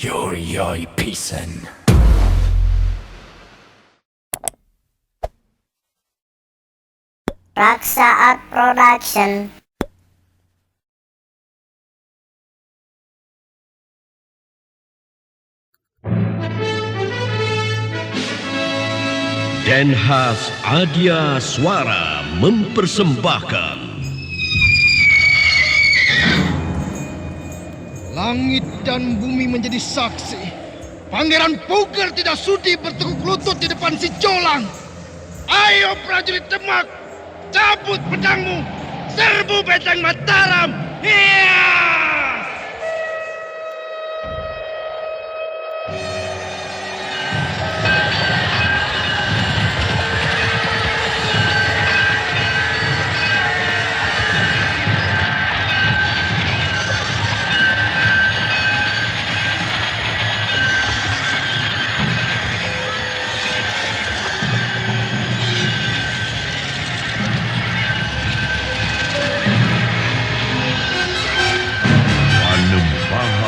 Yori Pisan. Raksa Art Production. Denhas Adya Suara mempersembahkan Langit dan bumi menjadi saksi. Pangeran Puger tidak sudi bertekuk lutut di depan si Jolang. Ayo prajurit Demak, cabut pedangmu, serbu benteng Mataram. Hiya!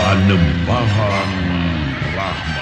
Panembahan Rahmat.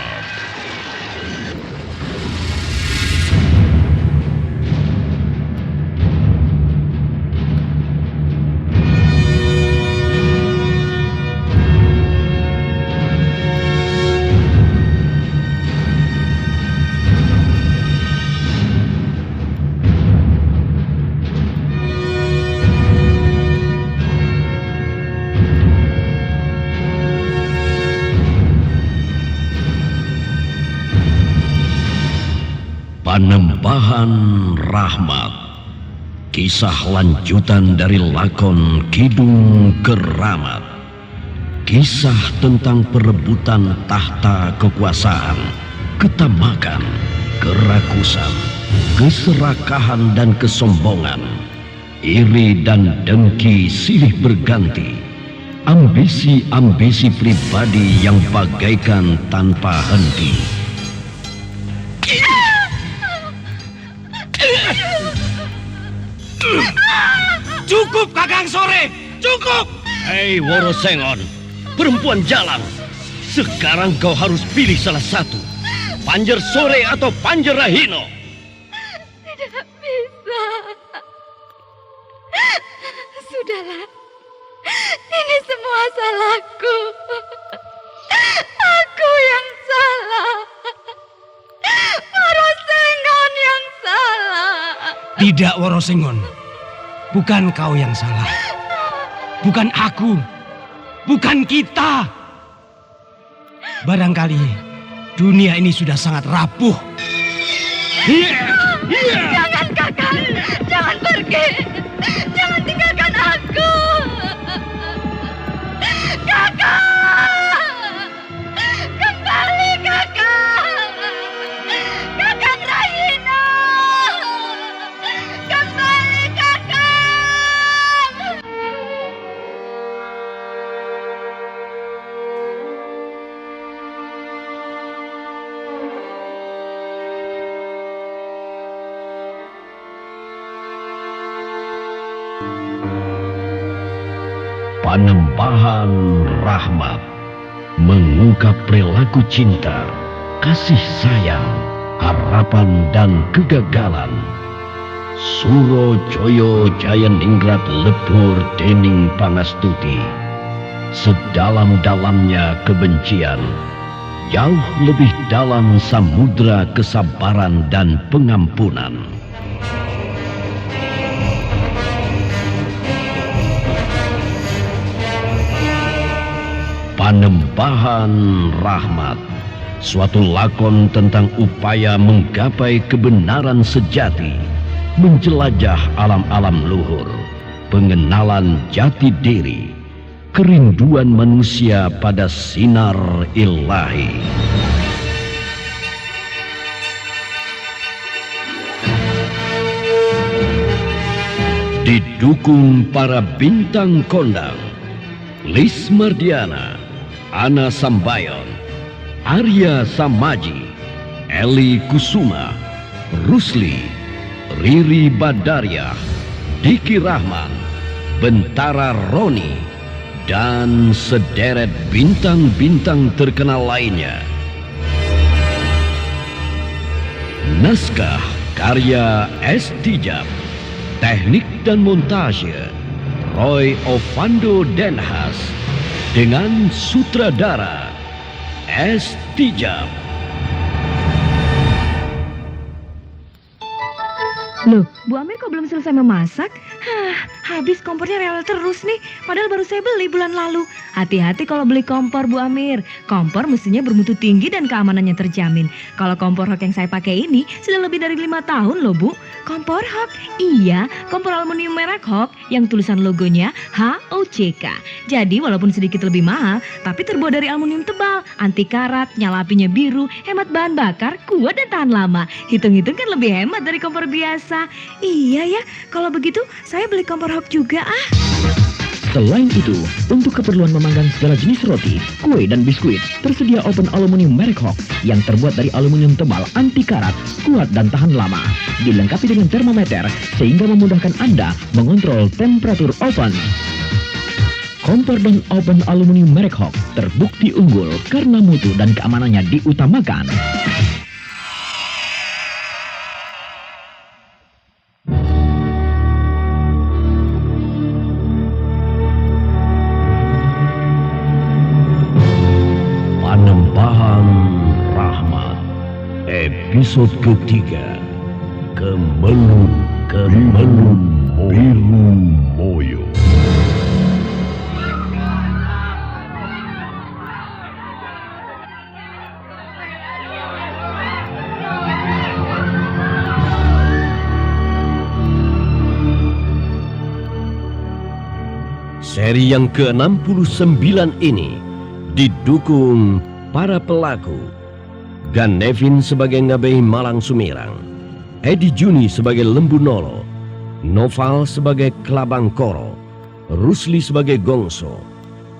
Panembahan Rahmat. Kisah lanjutan dari lakon Kidung Keramat. Kisah tentang perebutan tahta kekuasaan, ketamakan, kerakusan, keserakahan dan kesombongan, iri dan dengki silih berganti, ambisi-ambisi pribadi yang bagaikan tanpa henti. Cukup Kakang Sore, cukup! Hei Worosengon, perempuan jalang. Sekarang kau harus pilih salah satu. Panjer Sore atau Panjer Rahino. Tidak bisa. Sudahlah. Ini semua salahku. Aku yang salah. Worosengon yang salah. Tidak Worosengon. Bukan kau yang salah. Bukan aku. Bukan kita. Barangkali dunia ini sudah sangat rapuh. Jangan Kakang. Jangan pergi. Jangan tinggalkan aku. Kakang. Kembali Kakang. Kakang Rahino. Kembali Kakang. Panembahan Rahmat mengungkap perilaku cinta, kasih sayang, harapan dan kegagalan. Suro Joyo Jayaningrat lebur dening pangastuti. Sedalam-dalamnya kebencian, jauh lebih dalam samudra kesabaran dan pengampunan. Panembahan Rahmat, suatu lakon tentang upaya menggapai kebenaran sejati, menjelajah alam-alam luhur, pengenalan jati diri, kerinduan manusia pada sinar ilahi. Didukung para bintang kondang, Lis Mardiana, Ana Sambayon, Arya Samaji, Eli Kusuma, Rusli, Riri Badaria, Diki Rahman, Bentara Roni, dan sederet bintang-bintang terkenal lainnya. Naskah karya S. Tijab, teknik dan montase Roy Ovando Denhas, dengan sutradara S. Tijab. Loh, Bu Amir kok belum selesai memasak? Habis kompornya rewel terus nih. Padahal baru saya beli bulan lalu. Hati-hati kalau beli kompor, Bu Amir. Kompor mestinya bermutu tinggi dan keamanannya terjamin. Kalau kompor Hock yang saya pakai ini sudah lebih dari 5 tahun loh, Bu. Kompor Hock? Iya, kompor aluminium merek Hock yang tulisan logonya HOCK. Jadi walaupun sedikit lebih mahal, tapi terbuat dari aluminium tebal, anti karat, nyala apinya biru, hemat bahan bakar, kuat dan tahan lama. Hitung-hitung kan lebih hemat dari kompor biasa. Iya ya, kalau begitu saya beli kompor Hock juga ah. Selain itu, untuk keperluan memanggang segala jenis roti, kue, dan biskuit, tersedia oven aluminium merek Hock yang terbuat dari aluminium tebal, anti karat, kuat dan tahan lama. Dilengkapi dengan termometer sehingga memudahkan Anda mengontrol temperatur oven. Kompor dan oven aluminium merek Hock terbukti unggul karena mutu dan keamanannya diutamakan. Panembahan Rahmat, episode ketiga, Kemelun Biru Moyo. Seri yang ke-69 ini didukung para pelaku Gan Nevin sebagai Ngabehi Malang Sumirang, Edi Juni sebagai Lembu Nolo, Noval sebagai Kelabang Koro, Rusli sebagai Gongso,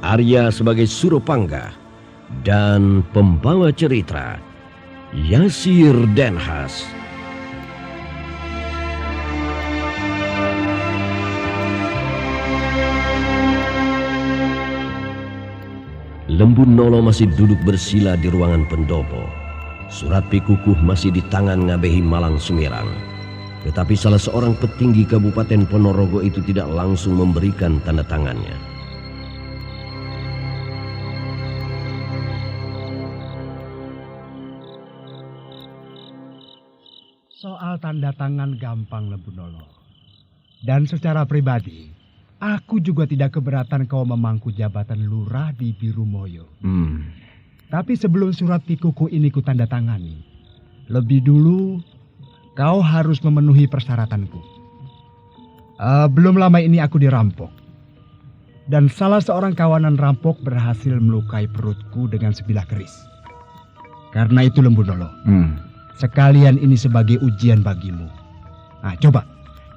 Arya sebagai Suropangga, dan pembawa cerita Yasir Denhas. Lembu Nolo masih duduk bersila di ruangan pendopo. Surat pikukuh masih di tangan Ngabehi Malang Sumirang. Tetapi salah seorang petinggi Kabupaten Ponorogo itu tidak langsung memberikan tanda tangannya. Soal tanda tangan gampang, Lembu Nolo. Dan secara pribadi, aku juga tidak keberatan kau memangku jabatan lurah di Birumoyo. Tapi sebelum surat pikuku ini kutandatangani, lebih dulu kau harus memenuhi persyaratanku. Belum lama ini aku dirampok. Dan salah seorang kawanan rampok berhasil melukai perutku dengan sebilah keris. Karena itu Lembu Nolo, sekalian ini sebagai ujian bagimu. Nah,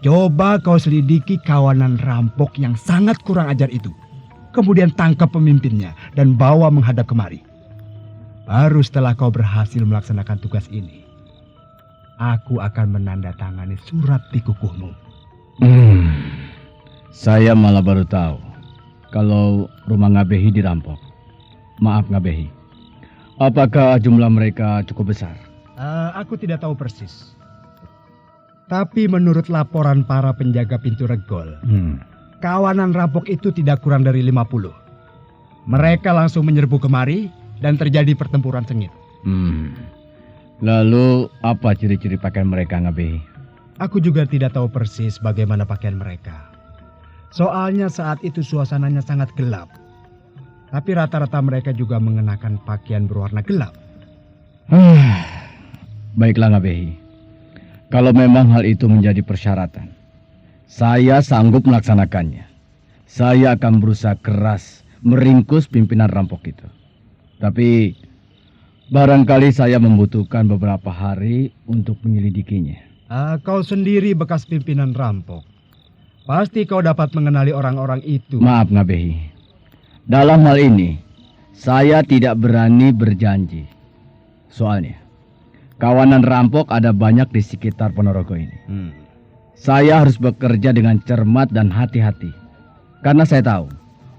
Coba kau selidiki kawanan rampok yang sangat kurang ajar itu. Kemudian tangkap pemimpinnya dan bawa menghadap kemari. Baru setelah kau berhasil melaksanakan tugas ini, aku akan menandatangani surat pikukuhmu. Saya malah baru tahu kalau rumah Ngabehi dirampok. Maaf Ngabehi, apakah jumlah mereka cukup besar? Aku tidak tahu persis. Tapi menurut laporan para penjaga pintu regol, kawanan rampok itu tidak kurang dari 50. Mereka langsung menyerbu kemari dan terjadi pertempuran sengit. Lalu apa ciri-ciri pakaian mereka Ngabehi? Aku juga tidak tahu persis bagaimana pakaian mereka. Soalnya saat itu suasananya sangat gelap. Tapi rata-rata mereka juga mengenakan pakaian berwarna gelap. Baiklah Ngabehi. Kalau memang hal itu menjadi persyaratan, saya sanggup melaksanakannya. Saya akan berusaha keras meringkus pimpinan rampok itu. Tapi barangkali saya membutuhkan beberapa hari untuk menyelidikinya. Kau sendiri bekas pimpinan rampok. Pasti kau dapat mengenali orang-orang itu. Maaf Ngabehi, dalam hal ini saya tidak berani berjanji. Soalnya kawanan rampok ada banyak di sekitar Ponorogo ini. Saya harus bekerja dengan cermat dan hati-hati. Karena saya tahu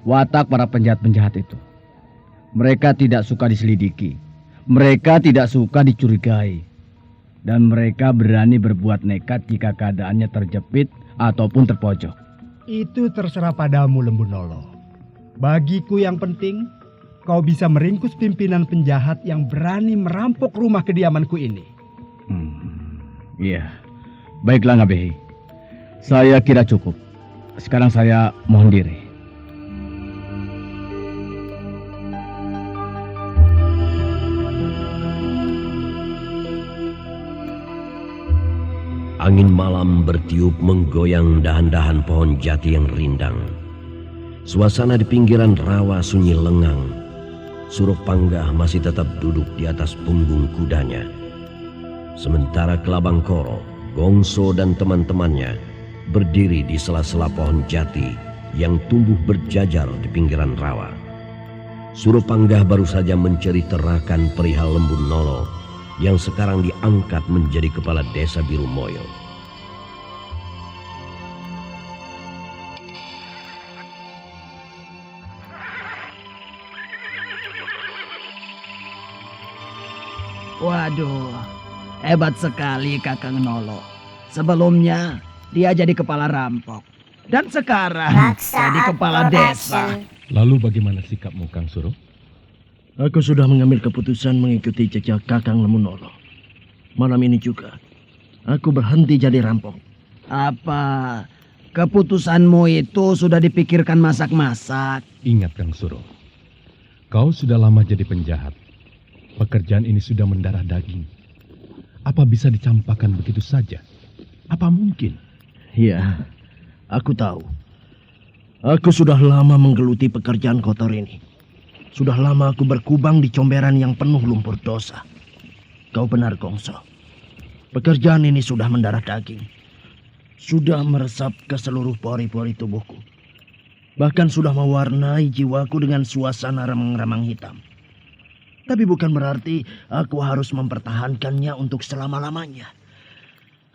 watak para penjahat-penjahat itu. Mereka tidak suka diselidiki. Mereka tidak suka dicurigai. Dan mereka berani berbuat nekat jika keadaannya terjepit ataupun terpojok. Itu terserah padamu, Lembu Nolo. Bagiku yang penting, kau bisa meringkus pimpinan penjahat yang berani merampok rumah kediamanku ini. Iya, baiklah Ngabehi. Saya kira cukup. Sekarang saya mohon diri. Angin malam bertiup menggoyang dahan-dahan pohon jati yang rindang. Suasana di pinggiran rawa sunyi lengang. Suropanggah masih tetap duduk di atas punggung kudanya. Sementara Kelabang Koro, Gongso dan teman-temannya berdiri di sela-sela pohon jati yang tumbuh berjajar di pinggiran rawa. Suropanggah baru saja menceritakan perihal Lembu Nolo yang sekarang diangkat menjadi kepala desa Birumoyo. Waduh, hebat sekali Kakang Nolo. Sebelumnya dia jadi kepala rampok. Dan sekarang Raksa jadi kepala desa. Lalu bagaimana sikapmu, Kang Suro? Aku sudah mengambil keputusan mengikuti jejak Kakang Lembu Nolo. Malam ini juga, aku berhenti jadi rampok. Apa keputusanmu itu sudah dipikirkan masak-masak? Ingat, Kang Suro. Kau sudah lama jadi penjahat. Pekerjaan ini sudah mendarah daging. Apa bisa dicampakkan begitu saja? Apa mungkin? Ya, aku tahu. Aku sudah lama menggeluti pekerjaan kotor ini. Sudah lama aku berkubang di comberan yang penuh lumpur dosa. Kau benar, Gongso. Pekerjaan ini sudah mendarah daging. Sudah meresap ke seluruh pori-pori tubuhku. Bahkan sudah mewarnai jiwaku dengan suasana remang-remang hitam. Tapi bukan berarti aku harus mempertahankannya untuk selama-lamanya.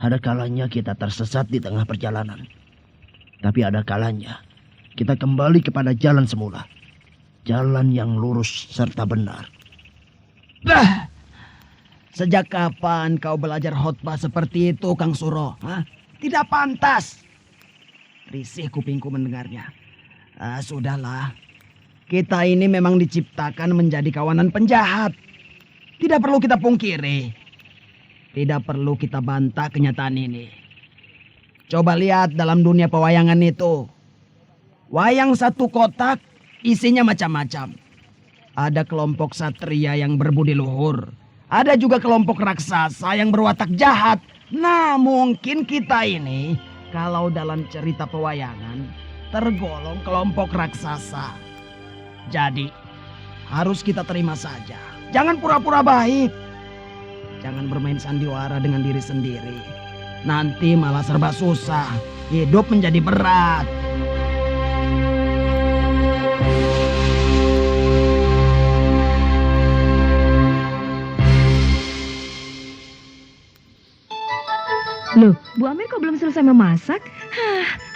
Ada kalanya kita tersesat di tengah perjalanan. Tapi ada kalanya kita kembali kepada jalan semula. Jalan yang lurus serta benar. Bah! Sejak kapan kau belajar khotbah seperti itu, Kang Suro? Hah? Tidak pantas. Risih kupingku mendengarnya. Sudahlah. Kita ini memang diciptakan menjadi kawanan penjahat. Tidak perlu kita pungkiri. Tidak perlu kita bantah kenyataan ini. Coba lihat dalam dunia pewayangan itu. Wayang satu kotak isinya macam-macam. Ada kelompok satria yang berbudi luhur. Ada juga kelompok raksasa yang berwatak jahat. Nah, mungkin kita ini kalau dalam cerita pewayangan tergolong kelompok raksasa. Jadi, harus kita terima saja. Jangan pura-pura baik. Jangan bermain sandiwara dengan diri sendiri. Nanti malah serba susah. Hidup menjadi berat. Loh, Bu Amir kok belum selesai memasak?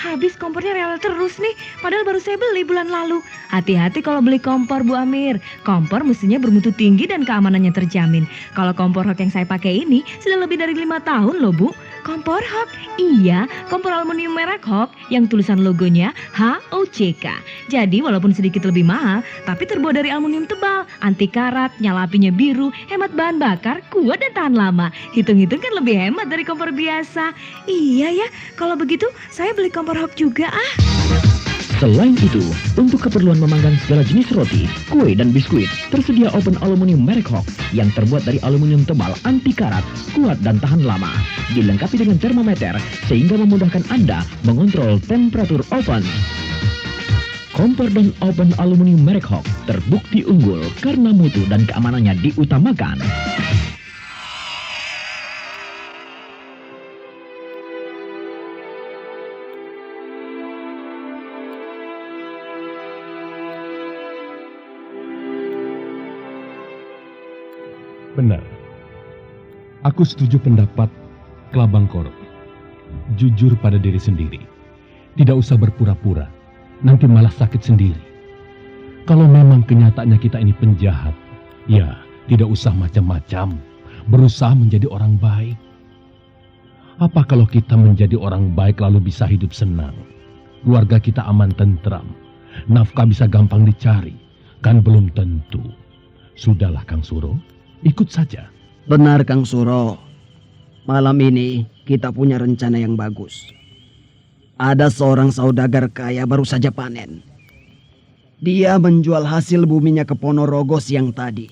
Habis kompornya rewel terus nih. Padahal baru saya beli bulan lalu. Hati-hati kalau beli kompor, Bu Amir. Kompor mestinya bermutu tinggi dan keamanannya terjamin. Kalau kompor Hock yang saya pakai ini sudah lebih dari 5 tahun loh, Bu. Kompor Hock? Iya, kompor aluminium merek Hock yang tulisan logonya HOCK. Jadi walaupun sedikit lebih mahal, tapi terbuat dari aluminium tebal, anti karat, nyala apinya biru, hemat bahan bakar, kuat dan tahan lama. Hitung-hitung kan lebih hemat dari kompor biasa. Iya ya, kalau begitu saya beli kompor Hock juga ah. Selain itu, untuk keperluan memanggang segala jenis roti, kue, dan biskuit, tersedia oven aluminium merek Hock yang terbuat dari aluminium tebal anti karat, kuat dan tahan lama. Dilengkapi dengan termometer sehingga memudahkan Anda mengontrol temperatur oven. Kompor dan oven aluminium merek Hock terbukti unggul karena mutu dan keamanannya diutamakan. Benar. Aku setuju pendapat Kelabang Koro. Jujur pada diri sendiri. Tidak usah berpura-pura. Nanti malah sakit sendiri. Kalau memang kenyataannya kita ini penjahat, ya tidak usah macam-macam, berusaha menjadi orang baik. Apa kalau kita menjadi orang baik lalu bisa hidup senang? Keluarga kita aman tentram, nafkah bisa gampang dicari, kan belum tentu. Sudahlah Kang Suro, ikut saja. Benar Kang Suro. Malam ini kita punya rencana yang bagus. Ada seorang saudagar kaya baru saja panen. Dia menjual hasil buminya ke Ponorogo siang tadi.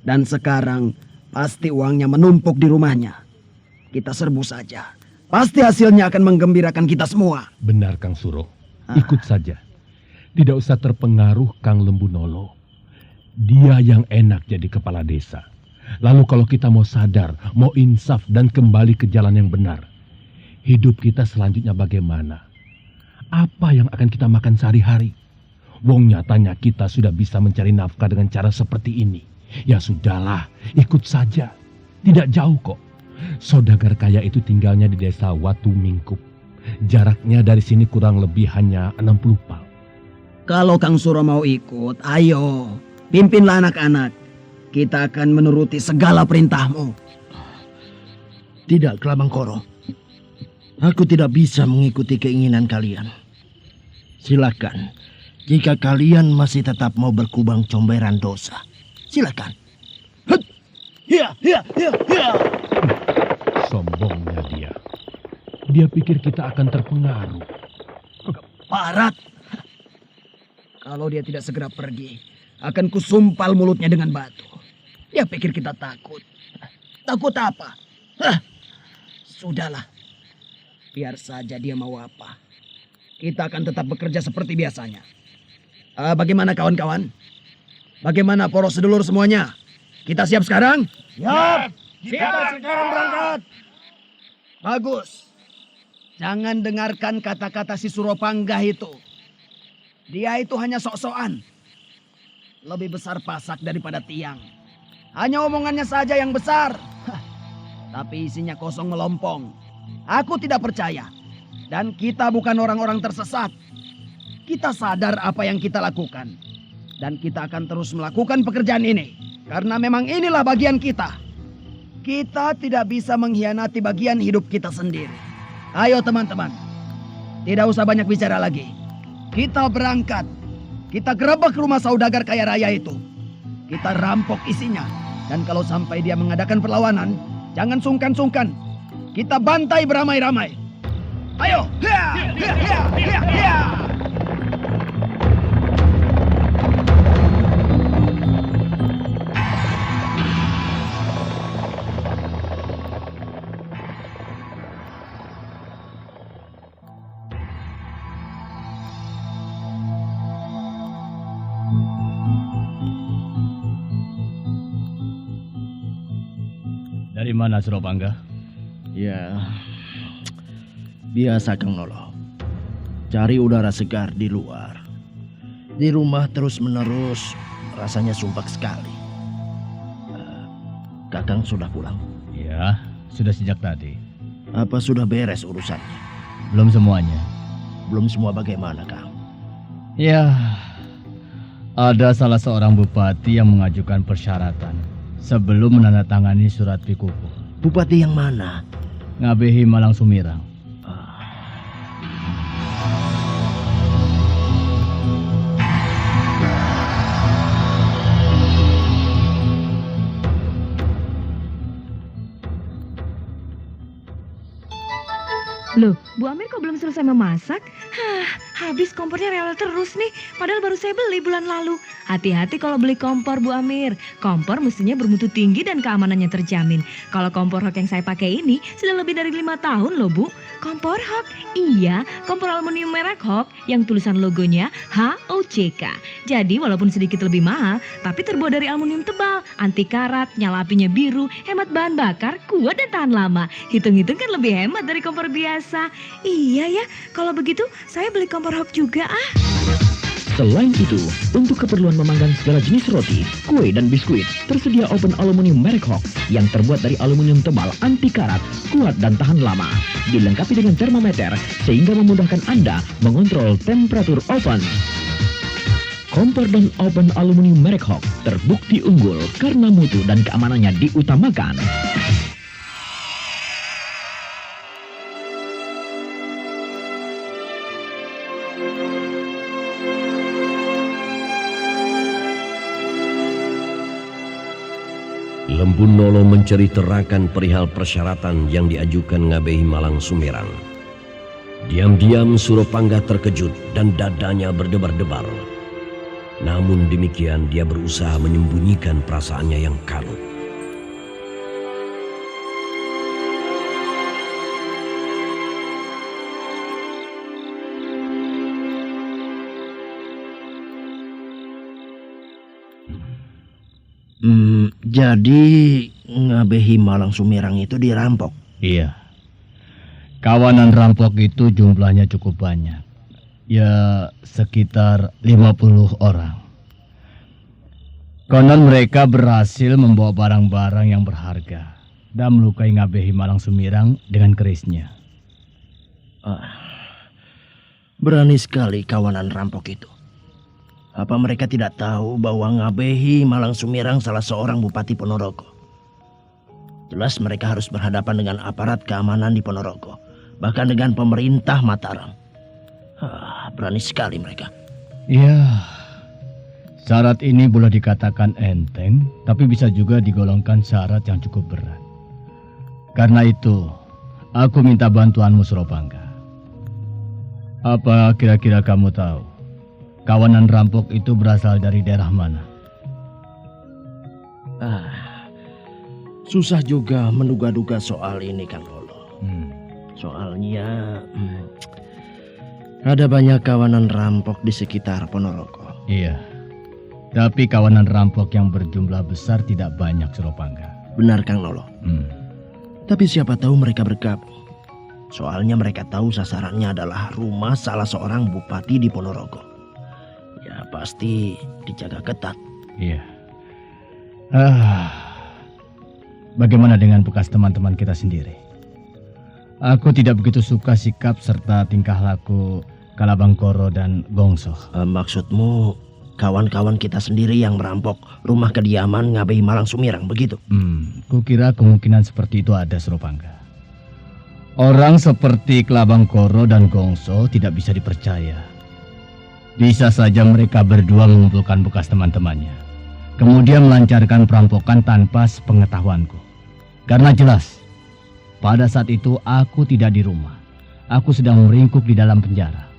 Dan sekarang pasti uangnya menumpuk di rumahnya. Kita serbu saja. Pasti hasilnya akan menggembirakan kita semua. Benar Kang Suro, ikut saja. Tidak usah terpengaruh Kang Lembu Nolo. Dia yang enak jadi kepala desa. Lalu kalau kita mau sadar, mau insaf dan kembali ke jalan yang benar, hidup kita selanjutnya bagaimana? Apa yang akan kita makan sehari-hari? Wong nyatanya kita sudah bisa mencari nafkah dengan cara seperti ini. Ya sudahlah, ikut saja. Tidak jauh kok. Saudagar kaya itu tinggalnya di desa Watu Mingkup. Jaraknya dari sini kurang lebih hanya 60 pal. Kalau Kang Suro mau ikut, ayo. Pimpinlah anak-anak. Kita akan menuruti segala perintahmu. Tidak, Kelabangkoro. Aku tidak bisa mengikuti keinginan kalian. Silakan. Jika kalian masih tetap mau berkubang comberan dosa, silakan. Hut! Hiya, hiya, hiya, hiya. Sombongnya dia. Dia pikir kita akan terpengaruh. Parat. Kalau dia tidak segera pergi, akan kusumpal mulutnya dengan batu. Dia pikir kita takut. Takut apa? Hah. Sudahlah. Biar saja dia mau apa. Kita akan tetap bekerja seperti biasanya. Bagaimana kawan-kawan? Bagaimana poros sedulur semuanya? Kita siap sekarang? Siap. Kita sekarang berangkat. Bagus. Jangan dengarkan kata-kata si Suropanggah itu. Dia itu hanya sok-sokan. Lebih besar pasak daripada tiang. Hanya omongannya saja yang besar. Tapi isinya kosong melompong. Aku tidak percaya. Dan kita bukan orang-orang tersesat. Kita sadar apa yang kita lakukan. Dan kita akan terus melakukan pekerjaan ini. Karena memang inilah bagian kita. Kita tidak bisa mengkhianati bagian hidup kita sendiri. Ayo teman-teman. Tidak usah banyak bicara lagi. Kita berangkat. Kita gerebek rumah saudagar kaya raya itu. Kita rampok isinya. Dan kalau sampai dia mengadakan perlawanan, jangan sungkan-sungkan. Kita bantai beramai-ramai. Ayo. Hiya, hiya, hiya, hiya, hiya. Dari mana Suropangga? Ya, biasa Kang Nolo. Cari udara segar di luar. Di rumah terus-menerus rasanya sumpek sekali. Kakang sudah pulang? Ya, sudah sejak tadi. Apa sudah beres urusannya? Belum semuanya. Belum semua bagaimana, Kang? Ya, ada salah seorang bupati yang mengajukan persyaratan sebelum menandatangani surat pikuku. Bupati yang mana? Ngabehi Malang Sumirang. Loh, Bu Amir kok belum selesai memasak? Habis kompornya rewel terus nih. Padahal baru saya beli bulan lalu. Hati-hati kalau beli kompor, Bu Amir. Kompor mestinya bermutu tinggi dan keamanannya terjamin. Kalau kompor hok yang saya pakai ini sudah lebih dari 5 tahun loh, Bu. Kompor hok? Iya, kompor aluminium merek hok yang tulisan logonya HOCK. Jadi walaupun sedikit lebih mahal, tapi terbuat dari aluminium tebal, anti karat, nyala apinya biru, hemat bahan bakar, kuat dan tahan lama. Hitung-hitung kan lebih hemat dari kompor biasa. Iya ya, kalau begitu saya beli kompor hok juga ah. Selain itu, untuk keperluan memanggang segala jenis roti, kue, dan biskuit, tersedia oven aluminium merek Hock yang terbuat dari aluminium tebal anti karat, kuat dan tahan lama. Dilengkapi dengan termometer sehingga memudahkan Anda mengontrol temperatur oven. Kompor dan oven aluminium merek Hawk terbukti unggul karena mutu dan keamanannya diutamakan. Lembu Nolo menceritakan perihal persyaratan yang diajukan Ngabehi Malang Sumirang. Diam-diam Suropangga terkejut dan dadanya berdebar-debar. Namun demikian dia berusaha menyembunyikan perasaannya yang kalut. Jadi Ngabehi Malang Sumirang itu dirampok? Iya. Kawanan rampok itu jumlahnya cukup banyak. Ya, sekitar 50 orang. Konon mereka berhasil membawa barang-barang yang berharga dan melukai Ngabehi Malang Sumirang dengan kerisnya. Berani sekali kawanan rampok itu. Apa mereka tidak tahu bahwa Ngabehi Malang Sumirang salah seorang Bupati Ponorogo? Jelas mereka harus berhadapan dengan aparat keamanan di Ponorogo, bahkan dengan pemerintah Mataram. Berani sekali mereka. Ya, syarat ini boleh dikatakan enteng, tapi bisa juga digolongkan syarat yang cukup berat. Karena itu, aku minta bantuanmu, Suropangga. Apa kira-kira kamu tahu kawanan rampok itu berasal dari daerah mana? Susah juga menduga-duga soal ini, Kang Nolo. Soalnya ada banyak kawanan rampok di sekitar Ponorogo. Iya, tapi kawanan rampok yang berjumlah besar tidak banyak, Suropangga. Benar, Kang Nolo. Tapi siapa tahu mereka bergabung. Soalnya mereka tahu sasarannya adalah rumah salah seorang bupati di Ponorogo. Ya pasti dijaga ketat. Iya. Bagaimana dengan bekas teman-teman kita sendiri? Aku tidak begitu suka sikap serta tingkah laku Kalabangkoro dan Gongso. Maksudmu kawan-kawan kita sendiri yang merampok rumah kediaman Ngabehi Malang Sumirang, begitu? Kukira kemungkinan seperti itu ada, Suropangga. Orang seperti Kalabangkoro dan Gongso tidak bisa dipercaya. Bisa saja mereka berdua mengumpulkan bekas teman-temannya, kemudian melancarkan perampokan tanpa sepengetahuanku. Karena jelas, pada saat itu aku tidak di rumah. Aku sedang meringkuk di dalam penjara.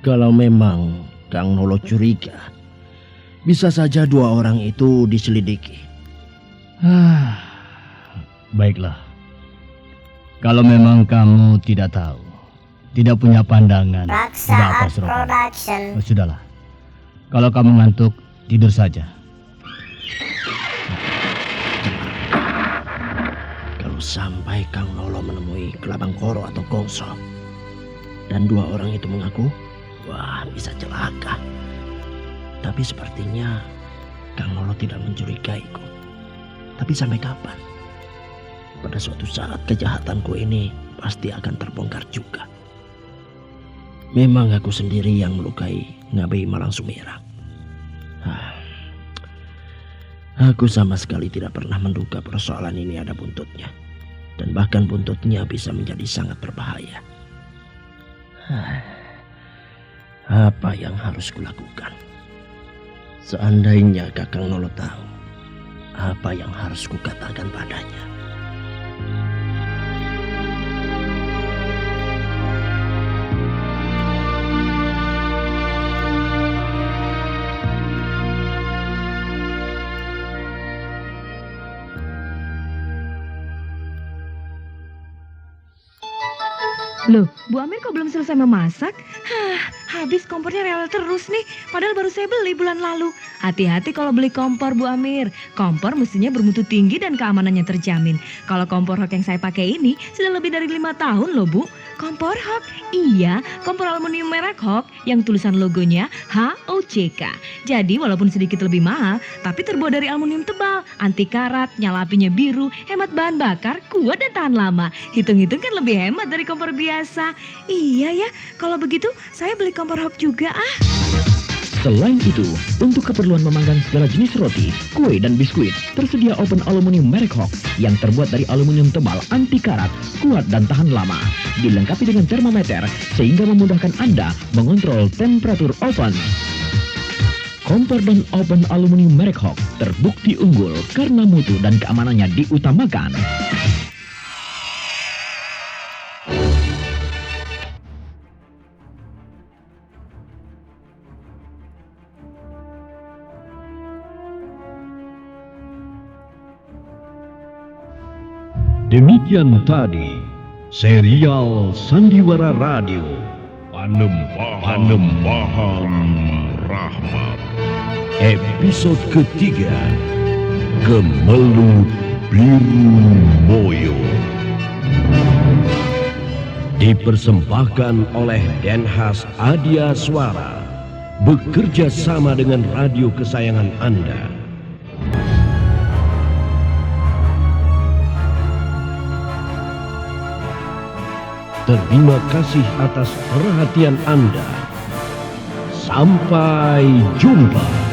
Kalau memang Kang Nolo curiga, bisa saja dua orang itu diselidiki. Baiklah. Kalau memang kamu tidak tahu, tidak punya pandangan, tidak apa, Suropangga. Sudahlah. Kalau kamu ngantuk, tidur saja. Kalau sampai Kang Nolo menemui Kalabangkoro atau Gongso dan dua orang itu mengaku, wah, bisa celaka. Tapi sepertinya Kang Nolo tidak mencurigaiku. Tapi sampai kapan? Pada suatu saat kejahatanku ini pasti akan terbongkar juga. Memang aku sendiri yang melukai Ngabehi Malang Sumirang. Aku sama sekali tidak pernah menduga persoalan ini ada buntutnya. Dan bahkan buntutnya bisa menjadi sangat berbahaya. Apa yang harus kulakukan? Seandainya Kakang Nolo tahu apa yang harus kukatakan padanya. Loh, Bu Amir kok belum selesai memasak? Habis kompornya rewel terus nih. Padahal baru saya beli bulan lalu. Hati-hati kalau beli kompor, Bu Amir. Kompor mestinya bermutu tinggi dan keamanannya terjamin. Kalau kompor Hawk yang saya pakai ini sudah lebih dari 5 tahun loh, Bu. Kompor Hawk? Iya, kompor aluminium merek Hawk yang tulisan logonya HOCK. Jadi walaupun sedikit lebih mahal, tapi terbuat dari aluminium tebal, anti karat, nyala apinya biru, hemat bahan bakar, kuat dan tahan lama. Hitung-hitung kan lebih hemat dari kompor biasa. Iya ya, kalau begitu saya beli kompor Hawk juga ah. Selain itu, untuk keperluan memanggang segala jenis roti, kue, dan biskuit, tersedia open aluminium merek Hox yang terbuat dari aluminium tebal anti karat, kuat dan tahan lama. Dilengkapi dengan termometer sehingga memudahkan Anda mengontrol temperatur oven. Kompor dan oven aluminium merek Hox terbukti unggul karena mutu dan keamanannya diutamakan. Demikian tadi serial Sandiwara Radio Panembahan Rahmat episode ketiga, Gemelut Biru Moyo, dipersembahkan oleh Denhas Adia Suara bekerja sama dengan radio kesayangan Anda. Terima kasih atas perhatian Anda. Sampai jumpa.